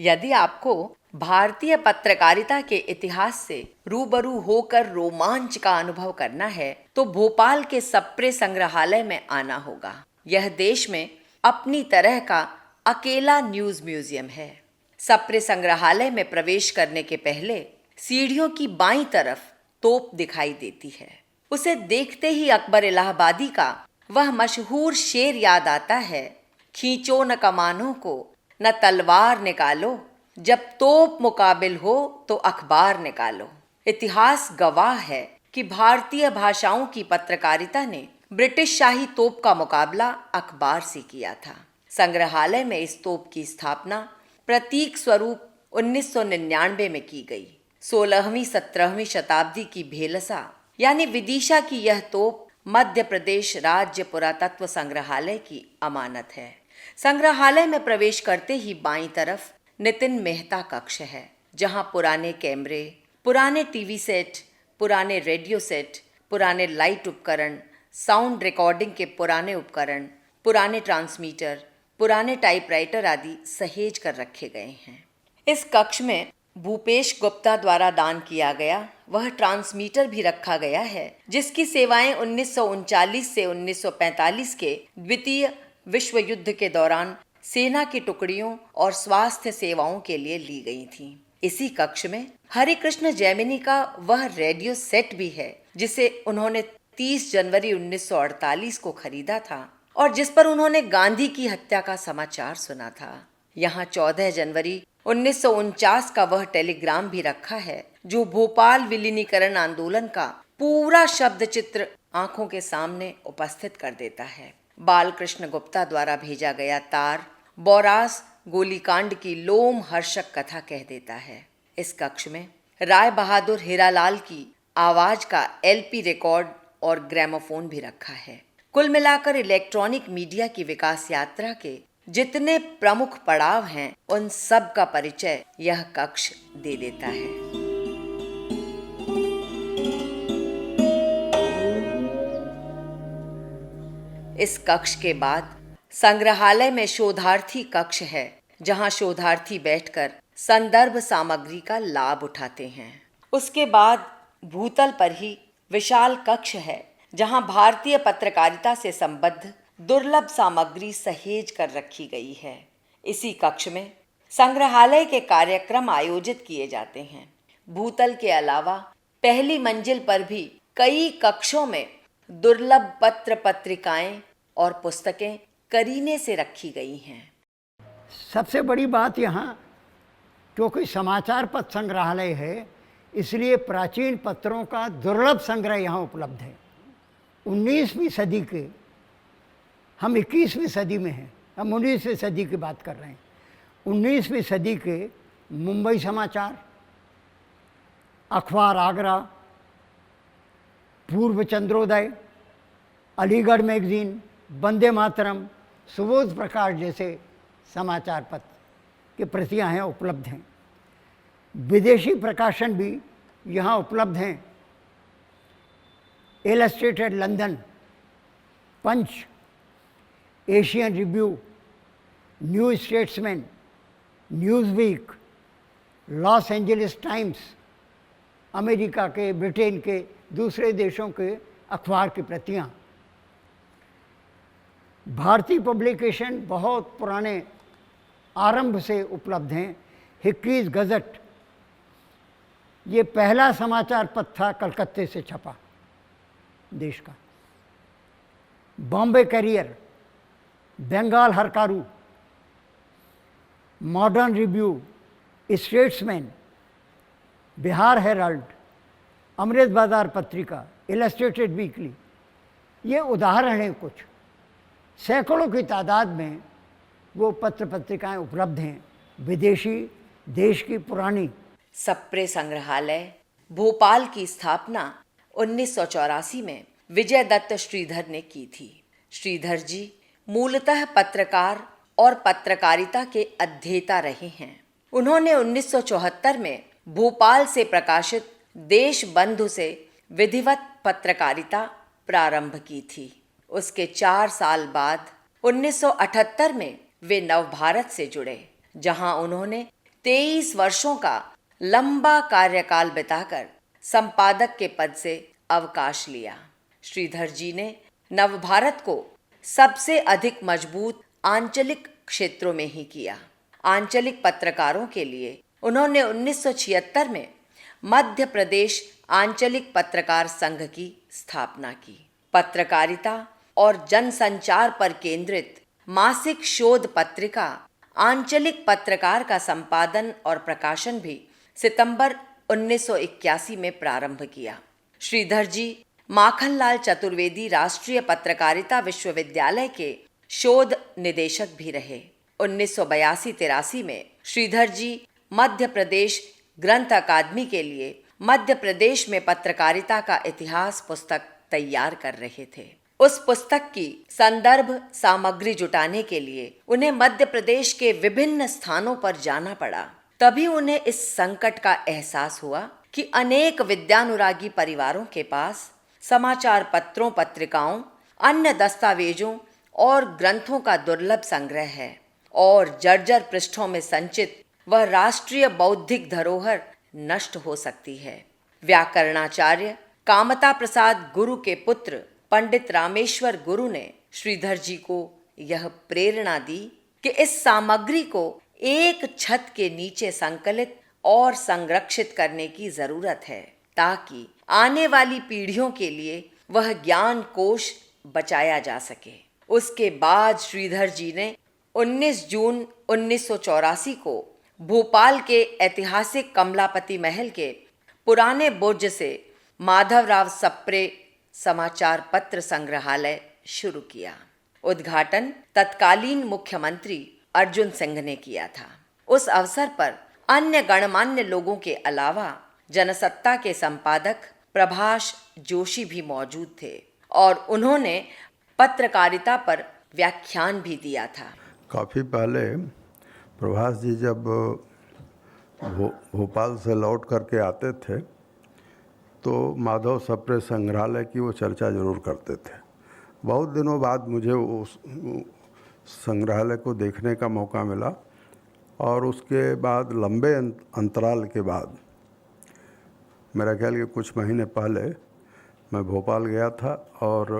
यदि आपको भारतीय पत्रकारिता के इतिहास से रूबरू होकर रोमांच का अनुभव करना है तो भोपाल के सप्रे संग्रहालय में आना होगा। यह देश में अपनी तरह का अकेला न्यूज म्यूजियम है। सप्रे संग्रहालय में प्रवेश करने के पहले सीढ़ियों की बाईं तरफ तोप दिखाई देती है। उसे देखते ही अकबर इलाहाबादी का वह मशहूर शेर याद आता है, खींचो न कमानों को, न तलवार निकालो, जब तोप मुकाबिल हो तो अखबार निकालो। इतिहास गवाह है कि भारतीय भाषाओं की पत्रकारिता ने ब्रिटिश शाही तोप का मुकाबला अखबार से किया था। संग्रहालय में इस तोप की स्थापना प्रतीक स्वरूप 1999 में की गई। 16वीं-17वीं शताब्दी की भेलसा यानी विदिशा की यह तोप मध्य प्रदेश राज्य पुरातत्व संग्रहालय की अमानत है। संग्रहालय में प्रवेश करते ही बाईं तरफ नितिन मेहता कक्ष है, जहां पुराने कैमरे, पुराने टीवी सेट, पुराने रेडियो सेट, पुराने लाइट उपकरण, साउंड रिकॉर्डिंग के पुराने उपकरण, पुराने ट्रांसमीटर, पुराने टाइपराइटर आदि सहेज कर रखे गए हैं। इस कक्ष में भूपेश गुप्ता द्वारा दान किया गया वह ट्रांसमीटर भी रखा गया है, जिसकी सेवाएं 1939 से 1945 के द्वितीय विश्व युद्ध के दौरान सेना की टुकड़ियों और स्वास्थ्य सेवाओं के लिए ली गई थीं। इसी कक्ष में हरे कृष्ण जैमिनी का वह रेडियो सेट भी है, जिसे उन्होंने 30 जनवरी 1948 को खरीदा था और जिस पर उन्होंने गांधी की हत्या का समाचार सुना था। यहाँ 14 जनवरी 1949 का वह टेलीग्राम भी रखा है, जो भोपाल विलीनीकरण आंदोलन का पूरा शब्द चित्र आंखों के सामने उपस्थित कर देता है। बालकृष्ण गुप्ता द्वारा भेजा गया तार बोरास गोलीकांड की लोम हर्षक कथा कह देता है। इस कक्ष में राय बहादुर हीरालाल की आवाज का एलपी रिकॉर्ड और ग्रामोफोन भी रखा है। कुल मिलाकर इलेक्ट्रॉनिक मीडिया की विकास यात्रा के जितने प्रमुख पड़ाव हैं, उन सब का परिचय यह कक्ष दे देता है। इस कक्ष के बाद संग्रहालय में शोधार्थी कक्ष है, जहां शोधार्थी बैठकर संदर्भ सामग्री का लाभ उठाते हैं। उसके बाद भूतल पर ही विशाल कक्ष है, जहां भारतीय पत्रकारिता से संबद्ध दुर्लभ सामग्री सहेज कर रखी गई है। इसी कक्ष में संग्रहालय के कार्यक्रम आयोजित किए जाते हैं। भूतल के अलावा पहली मंजिल पर भी कई कक्षों में दुर्लभ पत्र पत्रिकाएं और पुस्तकें करीने से रखी गई हैं। सबसे बड़ी बात यहाँ, क्योंकि समाचार पत्र संग्रहालय है, इसलिए प्राचीन पत्रों का दुर्लभ संग्रह यहाँ उपलब्ध है। 19वीं सदी के, हम 21वीं सदी में हैं, हम 19वीं सदी की बात कर रहे हैं। 19वीं सदी के मुंबई समाचार, अखबार आगरा, पूर्व चंद्रोदय, अलीगढ़ मैगजीन, वंदे मातरम, सुबोध प्रकाश जैसे समाचार पत्र की प्रतियां हैं, उपलब्ध हैं। विदेशी प्रकाशन भी यहाँ उपलब्ध हैं। Illustrated London, Punch, Asian Review, New Statesman, Newsweek, Los Angeles Times, America के, ब्रिटेन के, दूसरे देशों के अखबार की प्रतियां। भारतीय पब्लिकेशन बहुत पुराने आरंभ से उपलब्ध हैं। हिक्कीज़ गज़ट, ये पहला समाचार पत्र था कलकत्ते से छपा देश का। Bombay Courier, Bengal Hurkaru, Modern Review, Statesman, Bihar Herald, Amrita Bazar Patrika, illustrated weekly, ये उदाहरण हैं कुछ। सैकड़ों की तादाद में वो पत्र पत्रिकाएं उपलब्ध हैं, विदेशी, देश की पुरानी। सप्रे संग्रहालय भोपाल की स्थापना 1984 में विजय दत्त श्रीधर ने की थी। श्रीधर जी मूलतः पत्रकार और पत्रकारिता के अध्येता रहे हैं। उन्होंने 1974 में भोपाल से प्रकाशित देश बंधु से विधिवत पत्रकारिता प्रारंभ की थी। उसके 4 साल बाद 1978 में वे नवभारत से जुड़े, जहां उन्होंने 23 वर्षों का लंबा कार्यकाल बिताकर संपादक के पद से अवकाश लिया। श्रीधर जी ने नवभारत को सबसे अधिक मजबूत आंचलिक क्षेत्रों में ही किया। आंचलिक पत्रकारों के लिए उन्होंने 1976 में मध्य प्रदेश आंचलिक पत्रकार संघ की स्थापना की। पत्रकारिता और जनसंचार पर केंद्रित मासिक शोध पत्रिका आंचलिक पत्रकार का संपादन और प्रकाशन भी सितंबर 1981 में प्रारंभ किया। श्रीधर जी माखनलाल चतुर्वेदी राष्ट्रीय पत्रकारिता विश्वविद्यालय के शोध निदेशक भी रहे। 1982-83 में श्रीधर जी मध्य प्रदेश ग्रंथ अकादमी के लिए मध्य प्रदेश में पत्रकारिता का इतिहास पुस्तक तैयार कर रहे थे। उस पुस्तक की संदर्भ सामग्री जुटाने के लिए उन्हें मध्य प्रदेश के विभिन्न स्थानों पर जाना पड़ा। तभी उन्हें इस संकट का एहसास हुआ कि अनेक विद्यानुरागी परिवारों के पास समाचार पत्रों, पत्रिकाओं, अन्य दस्तावेजों और ग्रंथों का दुर्लभ संग्रह है और जर्जर पृष्ठों में संचित वह राष्ट्रीय बौद्धिक धरोहर नष्ट हो सकती है। व्याकरणाचार्य कामता प्रसाद गुरु के पुत्र पंडित रामेश्वर गुरु ने श्रीधर जी को यह प्रेरणा दी कि इस सामग्री को एक छत के नीचे संकलित और संरक्षित करने की जरूरत है ताकि आने वाली पीढ़ियों के लिए वह ज्ञान कोश बचाया जा सके। उसके बाद श्रीधर जी ने 19 जून 1984 को भोपाल के ऐतिहासिक कमलापति महल के पुराने बुर्ज से माधवराव सप्रे समाचार पत्र संग्रहालय शुरू किया। उद्घाटन तत्कालीन मुख्यमंत्री अर्जुन सिंह ने किया था। उस अवसर पर अन्य गणमान्य लोगों के अलावा जनसत्ता के संपादक प्रभाष जोशी भी मौजूद थे और उन्होंने पत्रकारिता पर व्याख्यान भी दिया था। काफ़ी पहले प्रभाष जी जब भोपाल से लौट करके आते थे तो माधव सप्रे संग्रहालय की वो चर्चा ज़रूर करते थे। बहुत दिनों बाद मुझे उस संग्रहालय को देखने का मौका मिला और उसके बाद लंबे अंतराल के बाद मेरा ख्याल कि कुछ महीने पहले मैं भोपाल गया था और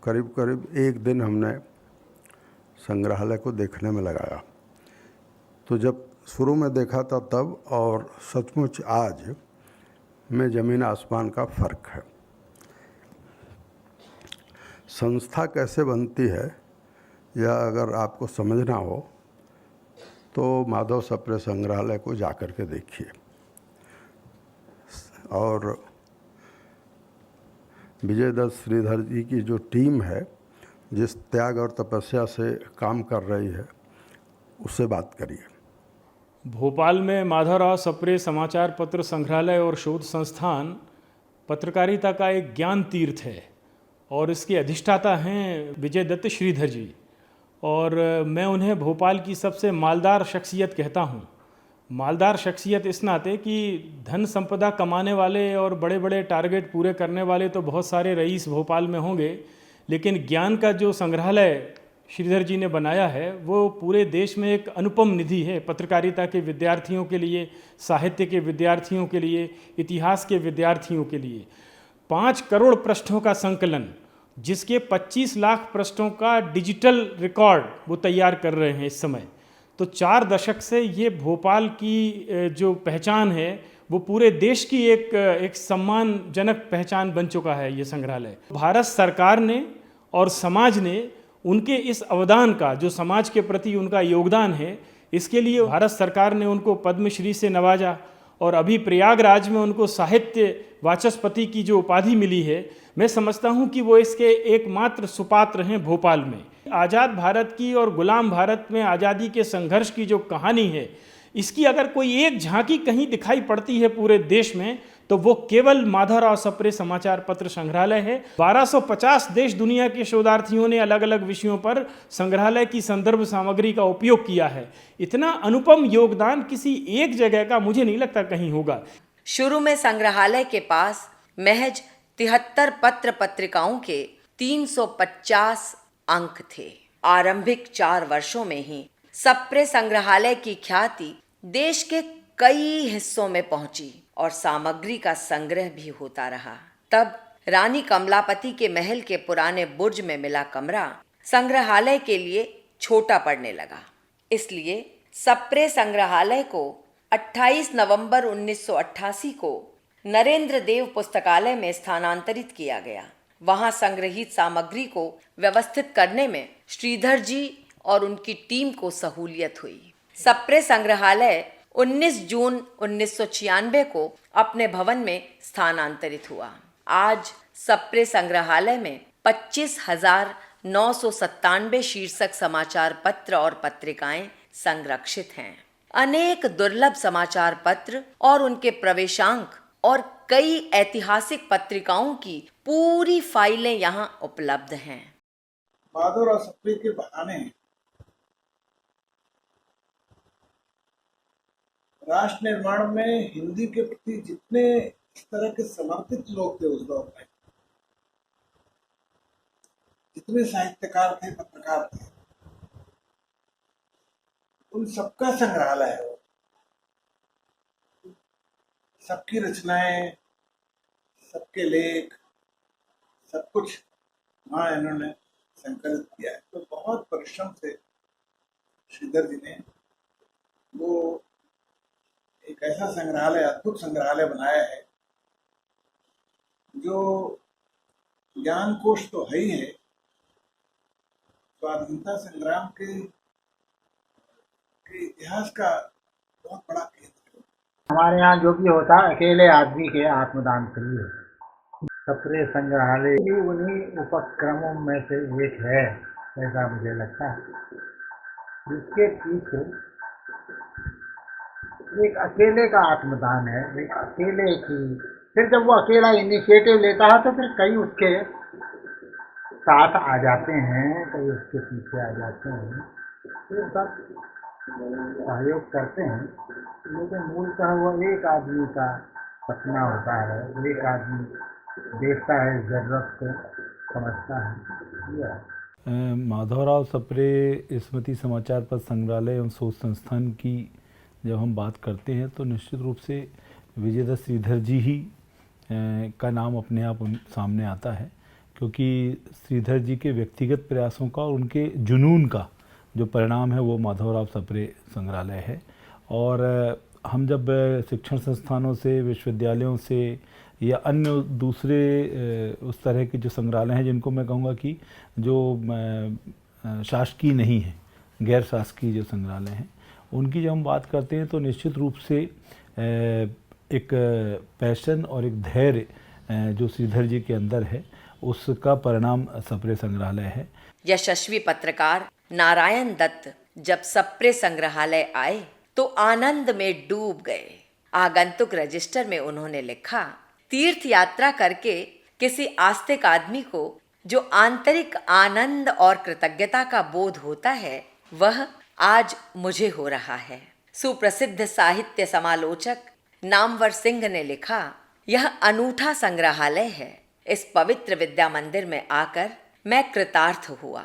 करीब करीब एक दिन हमने संग्रहालय को देखने में लगाया। तो जब शुरू में देखा था तब और सचमुच आज में ज़मीन आसमान का फ़र्क है। संस्था कैसे बनती है या अगर आपको समझना हो तो माधव सप्रे संग्रहालय को जाकर के देखिए और विजयदत्त श्रीधर जी की जो टीम है जिस त्याग और तपस्या से काम कर रही है उससे बात करिए। भोपाल में माधवराव सप्रे समाचार पत्र संग्रहालय और शोध संस्थान पत्रकारिता का एक ज्ञान तीर्थ है और इसके अधिष्ठाता हैं विजयदत्त श्रीधर जी और मैं उन्हें भोपाल की सबसे मालदार शख्सियत कहता हूँ। मालदार शख्सियत इस नाते कि धन संपदा कमाने वाले और बड़े बड़े टारगेट पूरे करने वाले तो बहुत सारे रईस भोपाल में होंगे, लेकिन ज्ञान का जो संग्रहालय श्रीधर जी ने बनाया है वो पूरे देश में एक अनुपम निधि है। पत्रकारिता के विद्यार्थियों के लिए, साहित्य के विद्यार्थियों के लिए, इतिहास के विद्यार्थियों के लिए 5 करोड़ पृष्ठों का संकलन, जिसके 25 लाख पृष्ठों का डिजिटल रिकॉर्ड वो तैयार कर रहे हैं इस समय। तो 4 दशक से ये भोपाल की जो पहचान है वो पूरे देश की एक सम्मानजनक पहचान बन चुका है ये संग्रहालय। भारत सरकार ने और समाज ने उनके इस अवदान का, जो समाज के प्रति उनका योगदान है, इसके लिए भारत सरकार ने उनको पद्मश्री से नवाजा और अभी प्रयागराज में उनको साहित्य वाचस्पति की जो उपाधि मिली है, मैं समझता हूं कि वो इसके एकमात्र सुपात्र हैं भोपाल में। आज़ाद भारत की और गुलाम भारत में आज़ादी के संघर्ष की जो कहानी है, इसकी अगर कोई एक झांकी कहीं दिखाई पड़ती है पूरे देश में तो वो केवल माधवराव सप्रे समाचार पत्र संग्रहालय है। 1250 देश दुनिया के शोधार्थियों ने अलग अलग विषयों पर संग्रहालय की संदर्भ सामग्री का उपयोग किया है। इतना अनुपम योगदान किसी एक जगह का मुझे नहीं लगता कहीं होगा। शुरू में संग्रहालय के पास महज 73 पत्र पत्रिकाओं के 350 अंक थे। आरंभिक 4 वर्षों में ही सप्रे संग्रहालय की ख्याति देश के कई हिस्सों में पहुंची और सामग्री का संग्रह भी होता रहा। तब रानी कमलापति के महल के पुराने बुर्ज में मिला कमरा संग्रहालय के लिए छोटा पड़ने लगा। इसलिए सप्रे संग्रहालय को 28 नवंबर 1988 को नरेंद्र देव पुस्तकालय में स्थानांतरित किया गया। वहां संग्रहित सामग्री को व्यवस्थित करने में श्रीधर जी और उनकी टीम को सहूलियत हुई। सप्रे संग्रहालय 19 जून 1996 को अपने भवन में स्थानांतरित हुआ। आज सप्रे संग्रहालय में 25,997 शीर्षक समाचार पत्र और पत्रिकाएं संरक्षित हैं। अनेक दुर्लभ समाचार पत्र और उनके प्रवेशांक और कई ऐतिहासिक पत्रिकाओं की पूरी फाइलें यहाँ उपलब्ध हैं। माधवराव सप्रे के बहाने राष्ट्र निर्माण में हिंदी के प्रति जितने इस तरह के समर्पित लोग थे उस दौर में, जितने साहित्यकार थे, पत्रकार थे, उन सबका संग्रहालय है। सबकी रचनाएं, सबके लेख, सब कुछ वहाँ इन्होंने संकलित किया है। तो बहुत परिश्रम से श्रीधर जी ने वो एक ऐसा संग्रहालय, अद्भुत संग्रहालय बनाया है जो ज्ञान कोश तो है ही है, स्वाधीनता संग्राम के इतिहास का बहुत बड़ा केंद्र है। हमारे यहाँ जो भी होता है अकेले आदमी के आत्मदान के लिए। सप्रे संग्रहालय भी उन्हीं उपक्रमों में से एक है, ऐसा मुझे लगता है, जिसके पीछे एक अकेले का आत्मदान है, एक अकेले की। फिर जब वो अकेला इनिशिएटिव लेता है तो फिर कई उसके साथ आ जाते हैं, कई उसके पीछे आ जाते हैं, फिर सब सहयोग करते हैं। लेकिन मूलतः वो एक आदमी का सपना होता है, एक आदमी देखता है, जरूरत को समझता है। माधवराव सप्रे स्मृति समाचार पत्र संग्रहालय एवं शोध संस्थान की जब हम बात करते हैं तो निश्चित रूप से विजयदत्त श्रीधर जी ही का नाम अपने आप सामने आता है, क्योंकि श्रीधर जी के व्यक्तिगत प्रयासों का और उनके जुनून का जो परिणाम है वो माधवराव सप्रे संग्रहालय है। और हम जब शिक्षण संस्थानों से, विश्वविद्यालयों से या अन्य दूसरे उस तरह के जो संग्रहालय हैं, जिनको मैं कहूँगा कि जो शासकीय नहीं है, गैर शासकीय जो संग्रहालय हैं, उनकी जब हम बात करते हैं तो निश्चित रूप से एक पैशन और एक धैर्य जो श्रीधर जी के अंदर है, उसका परिणाम सप्रे संग्रहालय है। यशस्वी पत्रकार नारायण दत्त जब सप्रे संग्रहालय आए तो आनंद में डूब गए। आगंतुक रजिस्टर में उन्होंने लिखा, तीर्थ यात्रा करके किसी आस्तिक आदमी को जो आंतरिक आनंद और कृतज्ञता का बोध होता है, वह आज मुझे हो रहा है। सुप्रसिद्ध साहित्य समालोचक नामवर सिंह ने लिखा, यह अनूठा संग्रहालय है। इस पवित्र विद्या मंदिर में आकर मैं कृतार्थ हुआ।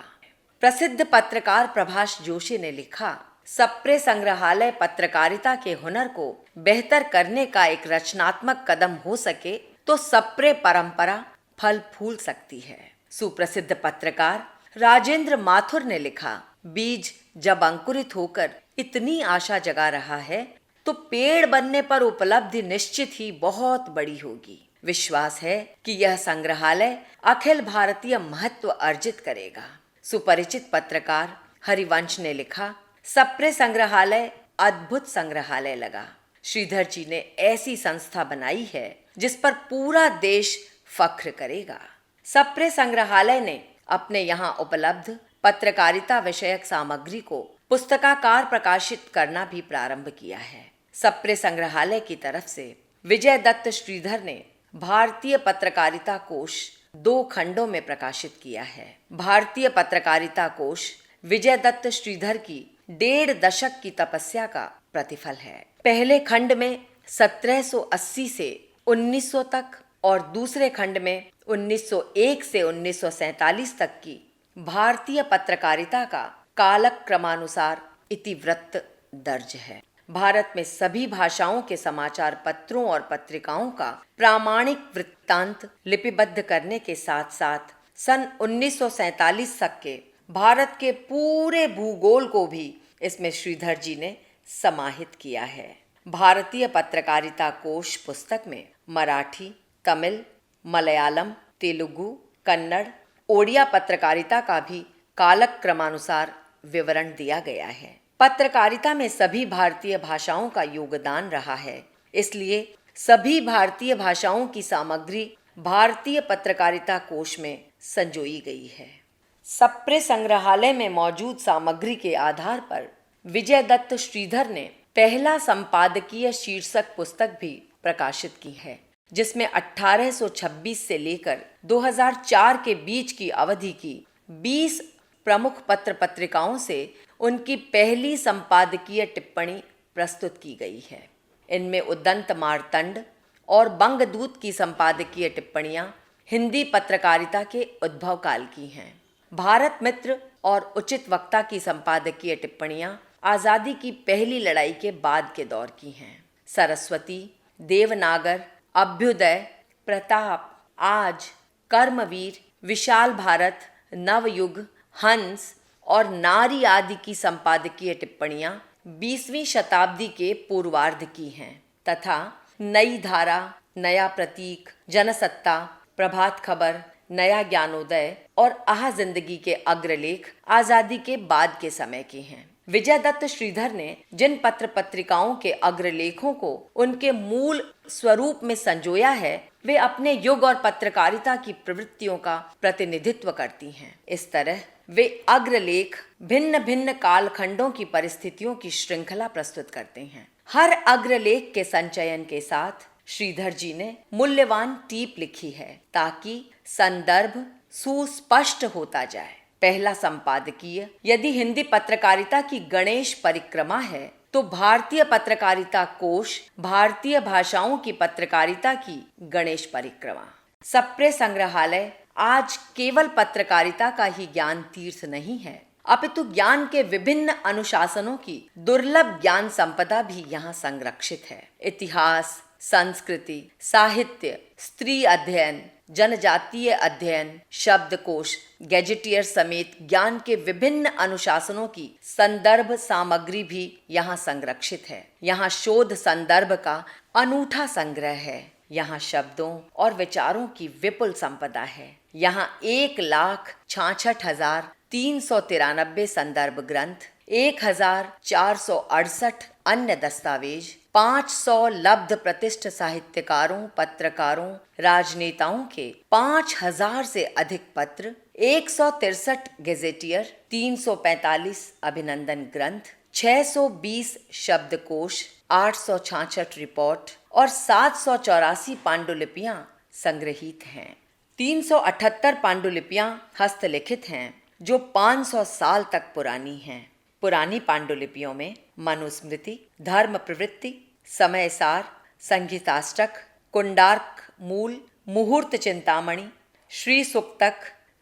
प्रसिद्ध पत्रकार प्रभाष जोशी ने लिखा, सप्रे संग्रहालय पत्रकारिता के हुनर को बेहतर करने का एक रचनात्मक कदम हो सके तो सप्रे परंपरा फल फूल सकती है। सुप्रसिद्ध पत्रकार राजेंद्र माथुर ने लिखा, बीज जब अंकुरित होकर इतनी आशा जगा रहा है तो पेड़ बनने पर उपलब्धि निश्चित ही बहुत बड़ी होगी। विश्वास है कि यह संग्रहालय अखिल भारतीय महत्व अर्जित करेगा। सुपरिचित पत्रकार हरिवंश ने लिखा, सप्रे संग्रहालय अद्भुत संग्रहालय लगा। श्रीधर जी ने ऐसी संस्था बनाई है जिस पर पूरा देश फख्र करेगा। सप्रे संग्रहालय ने अपने यहाँ उपलब्ध पत्रकारिता विषयक सामग्री को पुस्तकाकार प्रकाशित करना भी प्रारंभ किया है। सप्रे संग्रहालय की तरफ से विजयदत्त श्रीधर ने भारतीय पत्रकारिता कोश 2 खंडों में प्रकाशित किया है। भारतीय पत्रकारिता कोश विजयदत्त श्रीधर की 1.5 दशक की तपस्या का प्रतिफल है। पहले खंड में 1780 से 1900 तक और दूसरे खंड में 1901 से 1947 तक की भारतीय पत्रकारिता का कालक्रमानुसार इतिवृत्त दर्ज है। भारत में सभी भाषाओं के समाचार पत्रों और पत्रिकाओं का प्रामाणिक वृत्तांत लिपिबद्ध करने के साथ साथ सन 1947 तक के भारत के पूरे भूगोल को भी इसमें श्रीधर जी ने समाहित किया है। भारतीय पत्रकारिता कोश पुस्तक में मराठी, तमिल, मलयालम, तेलुगु, कन्नड़, ओडिया पत्रकारिता का भी कालक्रमानुसार विवरण दिया गया है। पत्रकारिता में सभी भारतीय भाषाओं का योगदान रहा है, इसलिए सभी भारतीय भाषाओं की सामग्री भारतीय पत्रकारिता कोश में संजोई गई है। सप्रे संग्रहालय में मौजूद सामग्री के आधार पर विजय दत्त श्रीधर ने पहला संपादकीय शीर्षक पुस्तक भी प्रकाशित की है, जिसमें 1826 से लेकर 2004 के बीच की अवधि की 20 प्रमुख पत्र पत्रिकाओं से उनकी पहली संपादकीय टिप्पणी प्रस्तुत की गई है। इनमें उदंत मार्तंड और बंगदूत की संपादकीय टिप्पणियां हिंदी पत्रकारिता के उद्भव काल की हैं। भारत मित्र और उचित वक्ता की संपादकीय टिप्पणियां आज़ादी की पहली लड़ाई के बाद के दौर की हैं। सरस्वती, देवनागर, अभ्युदय, प्रताप, आज, कर्मवीर, विशाल भारत, नवयुग, हंस और नारी आदि की संपादकीय टिप्पणियां 20वीं शताब्दी के पूर्वार्ध की हैं तथा नई धारा, नया प्रतीक, जनसत्ता, प्रभात खबर, नया ज्ञानोदय और आह जिंदगी के अग्रलेख आजादी के बाद के समय के हैं। विजय दत्त श्रीधर ने जिन पत्र पत्रिकाओं के अग्रलेखों को उनके मूल स्वरूप में संजोया है, वे अपने युग और पत्रकारिता की प्रवृत्तियों का प्रतिनिधित्व करती हैं। इस तरह वे अग्रलेख भिन्न भिन्न कालखंडों की परिस्थितियों की श्रृंखला प्रस्तुत करते हैं। हर अग्रलेख के संचयन के साथ श्रीधर जी ने मूल्यवान टीप लिखी है ताकि संदर्भ सुस्पष्ट होता जाए। पहला संपादकीय यदि हिंदी पत्रकारिता की गणेश परिक्रमा है, तो भारतीय पत्रकारिता कोश भारतीय भाषाओं की पत्रकारिता की गणेश परिक्रमा। सप्रे संग्रहालय आज केवल पत्रकारिता का ही ज्ञान तीर्थ नहीं है, अपितु ज्ञान के विभिन्न अनुशासनों की दुर्लभ ज्ञान संपदा भी यहाँ संरक्षित है। इतिहास, संस्कृति, साहित्य, स्त्री अध्ययन, जनजातीय अध्ययन, शब्दकोश, गैजेटियर समेत ज्ञान के विभिन्न अनुशासनों की संदर्भ सामग्री भी यहाँ संरक्षित है। यहाँ शोध संदर्भ का अनूठा संग्रह है। यहाँ शब्दों और विचारों की विपुल संपदा है। यहाँ 1,66,393 संदर्भ ग्रंथ, 1,468 अन्य दस्तावेज, 500 लब्ध प्रतिष्ठ साहित्यकारों, पत्रकारों, राजनेताओं के 5,000 से अधिक पत्र, 163 गेजेटियर, 345 अभिनंदन ग्रंथ, 620 शब्दकोश, 866 रिपोर्ट और 784 पांडुलिपियां संग्रहित हैं। 378 पांडुलिपियां हस्तलिखित हैं जो 500 साल तक पुरानी हैं। पुरानी पांडुलिपियों में मनुस्मृति, धर्म प्रवृत्ति, समयसार, संगीताष्टक, कुंडार्क मूल, मुहूर्त चिंतामणि, श्री सुक्तक,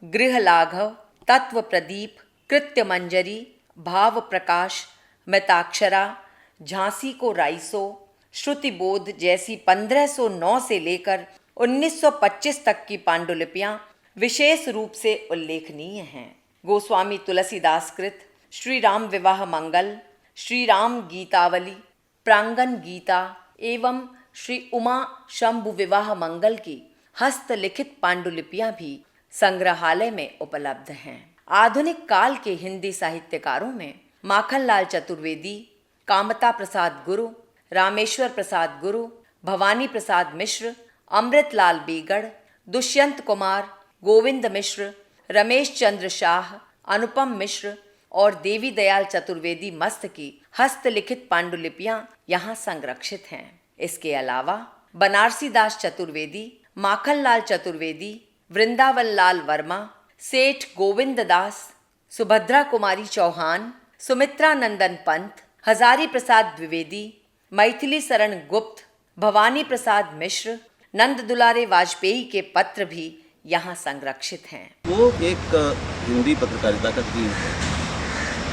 गृह लाघव, तत्व प्रदीप, कृत्य मंजरी, भाव प्रकाश, मिताक्षरा, झांसी को राइसो, श्रुतिबोध जैसी 1509 से लेकर 1925 तक की पांडुलिपियां विशेष रूप से उल्लेखनीय हैं। गोस्वामी तुलसीदास कृत श्री राम विवाह मंगल, श्री राम गीतावली, प्रांगण गीता एवं श्री उमा शंभु विवाह मंगल की हस्तलिखित पांडुलिपियां भी संग्रहालय में उपलब्ध हैं। आधुनिक काल के हिंदी साहित्यकारों में माखनलाल चतुर्वेदी, कामता प्रसाद गुरु, रामेश्वर प्रसाद गुरु, भवानी प्रसाद मिश्र, अमृतलाल बेगड़, दुष्यंत कुमार, गोविंद मिश्र, रमेश चंद्र शाह, अनुपम मिश्र और देवी दयाल चतुर्वेदी मस्त की हस्तलिखित पांडुलिपियां यहाँ संरक्षित हैं। इसके अलावा बनारसी दास चतुर्वेदी, माखनलाल चतुर्वेदी, वृंदावन लाल वर्मा, सेठ गोविंद दास, सुभद्रा कुमारी चौहान, सुमित्रा नंदन पंत, हजारी प्रसाद द्विवेदी, मैथिली शरण गुप्त, भवानी प्रसाद मिश्र, नंद दुलारे वाजपेयी के पत्र भी यहाँ संरक्षित हैं। वो एक हिंदी पत्रकारिता का तीर्थ है,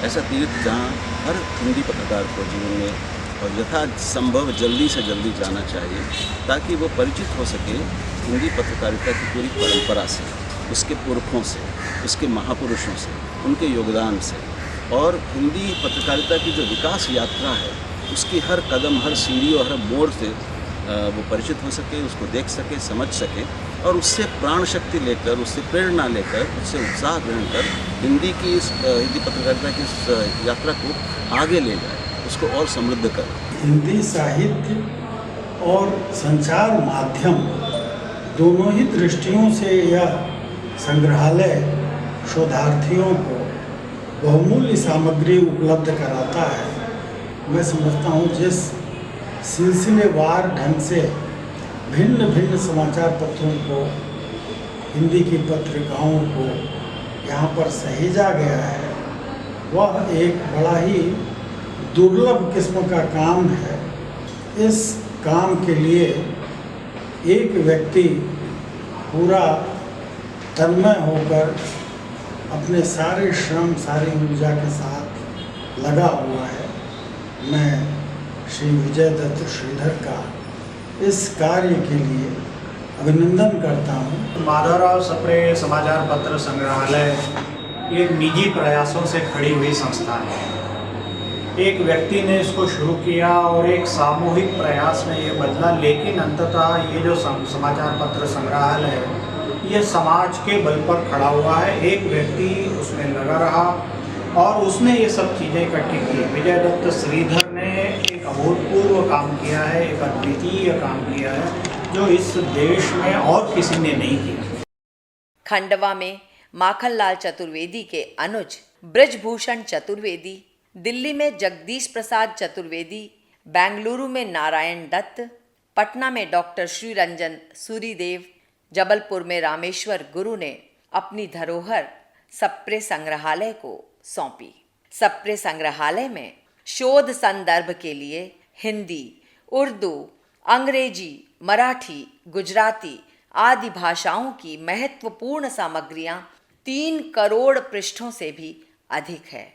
ऐसा तीर्थ जहाँ हर हिंदी पत्रकार को जीवन में और यथासंभव जल्दी से जल्दी जाना चाहिए, ताकि वो परिचित हो सके हिंदी पत्रकारिता की पूरी परंपरा से, उसके पुरखों से, उसके महापुरुषों से, उनके योगदान से, और हिंदी पत्रकारिता की जो विकास यात्रा है उसकी हर कदम, हर सीढ़ी और हर मोड़ से वो परिचित हो सके, उसको देख सके, समझ सके, और उससे प्राण शक्ति लेकर, उससे प्रेरणा लेकर, उससे उत्साह ग्रहण कर हिंदी पत्रकारिता की इस यात्रा को आगे ले जाए, उसको और समृद्ध करे। हिंदी साहित्य और संचार माध्यम दोनों ही दृष्टियों से यह संग्रहालय शोधार्थियों को बहुमूल्य सामग्री उपलब्ध कराता है। मैं समझता हूँ जिस सिलसिलेवार ढंग से भिन्न भिन्न समाचार पत्रों को, हिंदी की पत्रिकाओं को यहाँ पर सहेजा गया है, वह एक बड़ा ही दुर्लभ किस्म का काम है। इस काम के लिए एक व्यक्ति पूरा तन्मय होकर अपने सारे श्रम, सारी ऊर्जा के साथ लगा हुआ है। मैं श्री विजय दत्त श्रीधर का इस कार्य के लिए अभिनंदन करता हूँ। माधवराव सप्रे समाचार पत्र संग्रहालय एक निजी प्रयासों से खड़ी हुई संस्था है। एक व्यक्ति ने इसको शुरू किया और एक सामूहिक प्रयास में ये बदला, लेकिन अंततः ये जो समाचार पत्र संग्रहालय है ये समाज के बल पर खड़ा हुआ है। एक व्यक्ति उसमें लगा रहा और उसने ये सब चीज़ें इकट्ठी की। विजय दत्त श्रीधर ने एक अभूतपूर्व काम किया है, एक अद्वितीय काम किया है जो इस देश में और किसी ने नहीं किया। खंडवा में माखनलाल चतुर्वेदी के अनुज ब्रजभूषण चतुर्वेदी, दिल्ली में जगदीश प्रसाद चतुर्वेदी, बेंगलुरु में नारायण दत्त, पटना में डॉक्टर श्री रंजन सूरीदेव, जबलपुर में रामेश्वर गुरु ने अपनी धरोहर सप्रे संग्रहालय को सौंपी। सप्रे संग्रहालय में शोध संदर्भ के लिए हिंदी, उर्दू, अंग्रेजी, मराठी, गुजराती आदि भाषाओं की महत्वपूर्ण सामग्रियां 3 करोड़ पृष्ठों से भी अधिक है।